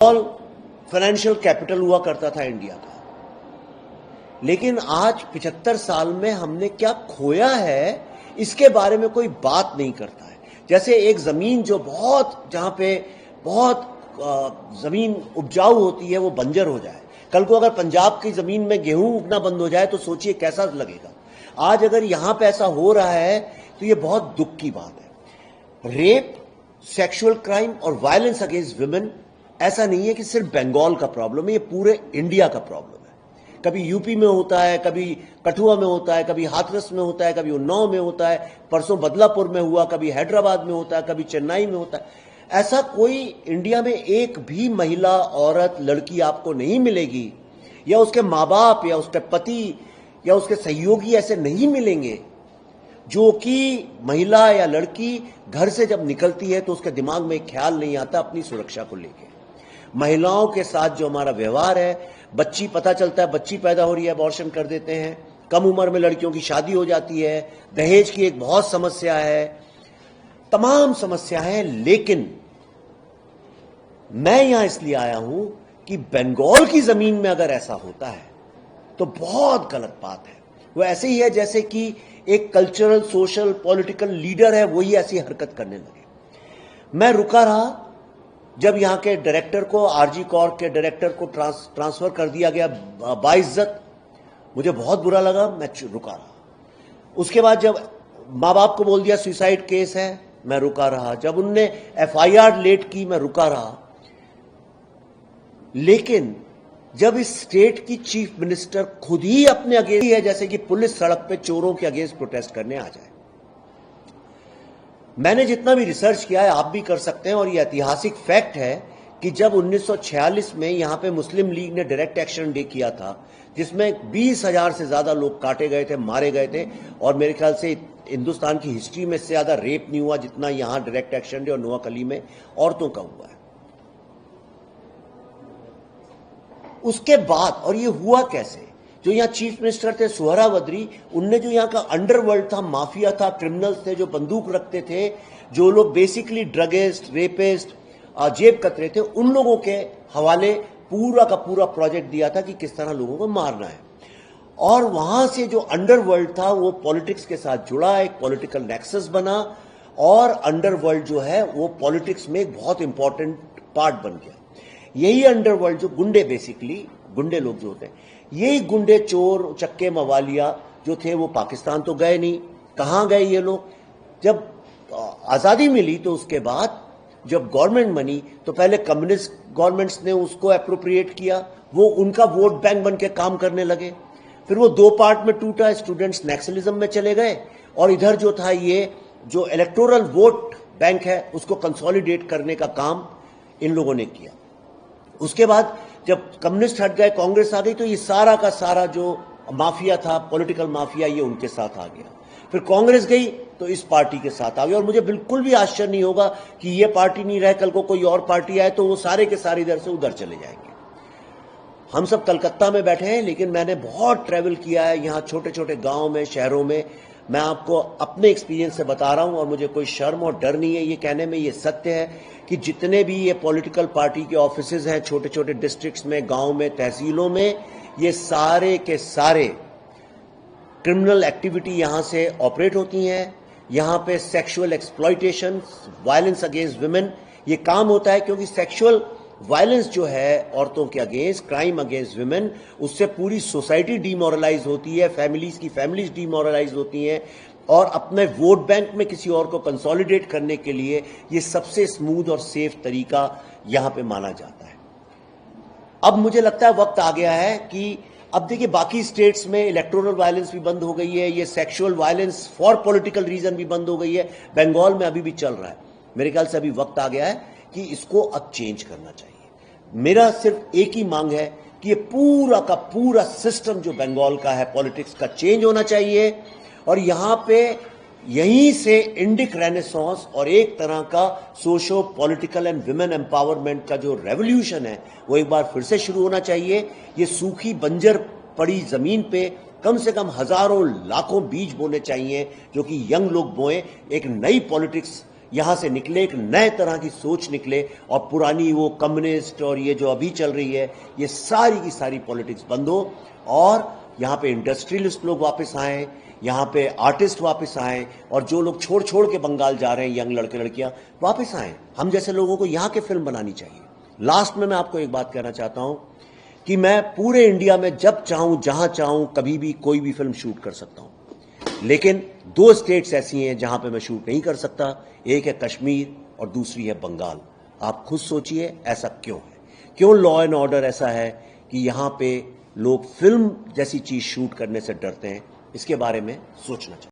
All financial capital हुआ करता था इंडिया का, लेकिन आज 75 साल में हमने क्या खोया है इसके बारे में कोई बात नहीं करता है। जैसे एक जमीन जो जहां पे बहुत जमीन उपजाऊ होती है वो बंजर हो जाए, कल को अगर पंजाब की जमीन में गेहूं उगना बंद हो जाए तो सोचिए कैसा लगेगा। आज अगर यहां पे ऐसा हो रहा है तो ये बहुत दुख की बात है। रेप, सेक्सुअल क्राइम और वायलेंस अगेंस्ट वुमेन ऐसा नहीं है कि सिर्फ बंगाल का प्रॉब्लम है, ये पूरे इंडिया का प्रॉब्लम है। कभी यूपी में होता है, कभी कठुआ में होता है, कभी हाथरस में होता है, कभी उन्नाव में होता है, परसों बदलापुर में हुआ, कभी हैदराबाद में होता है, कभी चेन्नई में होता है। ऐसा कोई इंडिया में एक भी महिला, औरत, लड़की आपको नहीं मिलेगी या उसके माँ बाप या उसके पति या उसके सहयोगी ऐसे नहीं मिलेंगे जो कि महिला या लड़की घर से जब निकलती है तो उसके दिमाग में एक ख्याल नहीं आता अपनी सुरक्षा को लेकर। महिलाओं के साथ जो हमारा व्यवहार है, बच्ची पता चलता है बच्ची पैदा हो रही है, अबॉर्शन कर देते हैं, कम उम्र में लड़कियों की शादी हो जाती है, दहेज की एक बहुत समस्या है, तमाम समस्या है। लेकिन मैं यहां इसलिए आया हूं कि बंगाल की जमीन में अगर ऐसा होता है तो बहुत गलत बात है। वो ऐसे ही है जैसे कि एक कल्चरल, सोशल, पॉलिटिकल लीडर है, वही ऐसी हरकत करने लगे। मैं रुका रहा जब यहां के डायरेक्टर को, आरजी कॉर्प के डायरेक्टर को ट्रांसफर कर दिया गया बाइज्जत, मुझे बहुत बुरा लगा, मैं रुका रहा। उसके बाद जब मां बाप को बोल दिया सुसाइड केस है, मैं रुका रहा। जब उनने एफआईआर लेट की, मैं रुका रहा। लेकिन जब इस स्टेट की चीफ मिनिस्टर खुद ही अपने अगेंस्ट है, जैसे कि पुलिस सड़क पे चोरों के अगेंस्ट प्रोटेस्ट करने आ जाए। मैंने जितना भी रिसर्च किया है, आप भी कर सकते हैं, और यह ऐतिहासिक फैक्ट है कि जब 1946 में यहां पे मुस्लिम लीग ने डायरेक्ट एक्शन डे किया था, जिसमें 20,000 से ज्यादा लोग काटे गए थे, मारे गए थे, और मेरे ख्याल से हिंदुस्तान की हिस्ट्री में से ज्यादा रेप नहीं हुआ जितना यहां डायरेक्ट एक्शन डे और नोआखली में औरतों का हुआ है। उसके बाद, और ये हुआ कैसे, जो यहां चीफ मिनिस्टर थे सुहरावर्दी, उनने जो यहां का अंडरवर्ल्ड था, माफिया था, क्रिमिनल्स थे जो बंदूक रखते थे, जो लोग बेसिकली ड्रगिस्ट, रेपिस्ट, जेब कतरे थे, उन लोगों के हवाले पूरा का पूरा प्रोजेक्ट दिया था कि किस तरह लोगों को मारना है। और वहां से जो अंडरवर्ल्ड था वो पॉलिटिक्स के साथ जुड़ा, एक पॉलिटिकल नेक्सस बना, और अंडरवर्ल्ड जो है वो पॉलिटिक्स में एक बहुत इंपॉर्टेंट पार्ट बन गया। यही अंडरवर्ल्ड जो गुंडे, बेसिकली गुंडे लोग जो होते हैं, यही गुंडे, चोर, चक्के, मवालिया जो थे वो पाकिस्तान तो गए नहीं। कहां गए ये लोग? जब आजादी मिली तो उसके बाद जब गवर्नमेंट बनी तो पहले कम्युनिस्ट गवर्नमेंट्स ने उसको अप्रोप्रिएट किया, वो उनका वोट बैंक बन के काम करने लगे। फिर वो दो पार्ट में टूटा, स्टूडेंट्स नक्सलिज्म में चले गए, और इधर जो था ये जो इलेक्टोरल वोट बैंक है उसको कंसोलिडेट करने का काम इन लोगों ने किया। उसके बाद जब कम्युनिस्ट हट गए, कांग्रेस आ गई, तो ये सारा का सारा जो माफिया था, पॉलिटिकल माफिया, ये उनके साथ आ गया। फिर कांग्रेस गई तो इस पार्टी के साथ आ गई, और मुझे बिल्कुल भी आश्चर्य नहीं होगा कि ये पार्टी नहीं रहे, कल को कोई और पार्टी आए तो वो सारे के सारे इधर से उधर चले जाएंगे। हम सब कलकत्ता में बैठे हैं, लेकिन मैंने बहुत ट्रैवल किया है यहाँ छोटे छोटे गांव में, शहरों में। मैं आपको अपने एक्सपीरियंस से बता रहा हूं, और मुझे कोई शर्म और डर नहीं है ये कहने में, ये सत्य है कि जितने भी ये पॉलिटिकल पार्टी के ऑफिसेज हैं छोटे छोटे डिस्ट्रिक्ट्स में, गांव में, तहसीलों में, ये सारे के सारे क्रिमिनल एक्टिविटी यहां से ऑपरेट होती हैं। यहां पे sexual exploitation, violence against women, ये काम होता है, क्योंकि सेक्सुअल वायलेंस जो है औरतों के अगेंस्ट, क्राइम अगेंस्ट वुमेन, उससे पूरी सोसाइटी डीमोरलाइज होती है, फैमिलीज की फैमिलीज डीमोरलाइज होती हैं, और अपने वोट बैंक में किसी और को कंसोलिडेट करने के लिए ये सबसे स्मूथ और सेफ तरीका यहां पे माना जाता है। अब मुझे लगता है वक्त आ गया है कि अब देखिए बाकी स्टेट्स में इलेक्टोरल वायलेंस भी बंद हो गई है, ये sexual violence for political reason भी बंद हो गई है, बंगाल में अभी भी चल रहा है। मेरे ख्याल से अभी वक्त आ गया है कि इसको अब चेंज करना चाहिए। मेरा सिर्फ एक ही मांग है कि ये पूरा का पूरा सिस्टम जो बंगाल का है पॉलिटिक्स का, चेंज होना चाहिए, और यहां पे यहीं से इंडिक रेनेसांस और एक तरह का socio political and women empowerment का जो रेवोल्यूशन है वो एक बार फिर से शुरू होना चाहिए। ये सूखी बंजर पड़ी जमीन पे कम से कम हजारों लाखों बीज बोने चाहिए, जो कि यंग लोग बोए, एक नई पॉलिटिक्स यहां से निकले, एक नए तरह की सोच निकले और पुरानी वो कम्युनिस्ट और ये जो अभी चल रही है ये सारी की सारी पॉलिटिक्स बंद हो और यहां पे इंडस्ट्रियलिस्ट लोग वापस आए, यहां पे आर्टिस्ट वापस आए और जो लोग छोड़ छोड़ के बंगाल जा रहे हैं यंग लड़के लड़कियां वापस आए। हम जैसे लोगों को यहां के फिल्म बनानी चाहिए। लास्ट में मैं आपको एक बात कहना चाहता हूं कि मैं पूरे इंडिया में जब चाहूं जहां चाहूं कभी भी कोई भी फिल्म शूट कर सकता हूं, लेकिन 2 स्टेट्स ऐसी हैं जहां पे मैं शूट नहीं कर सकता। एक है कश्मीर और दूसरी है बंगाल। आप खुद सोचिए ऐसा क्यों है, क्यों लॉ एंड ऑर्डर ऐसा है कि यहां पे लोग फिल्म जैसी चीज शूट करने से डरते हैं। इसके बारे में सोचना चाहिए।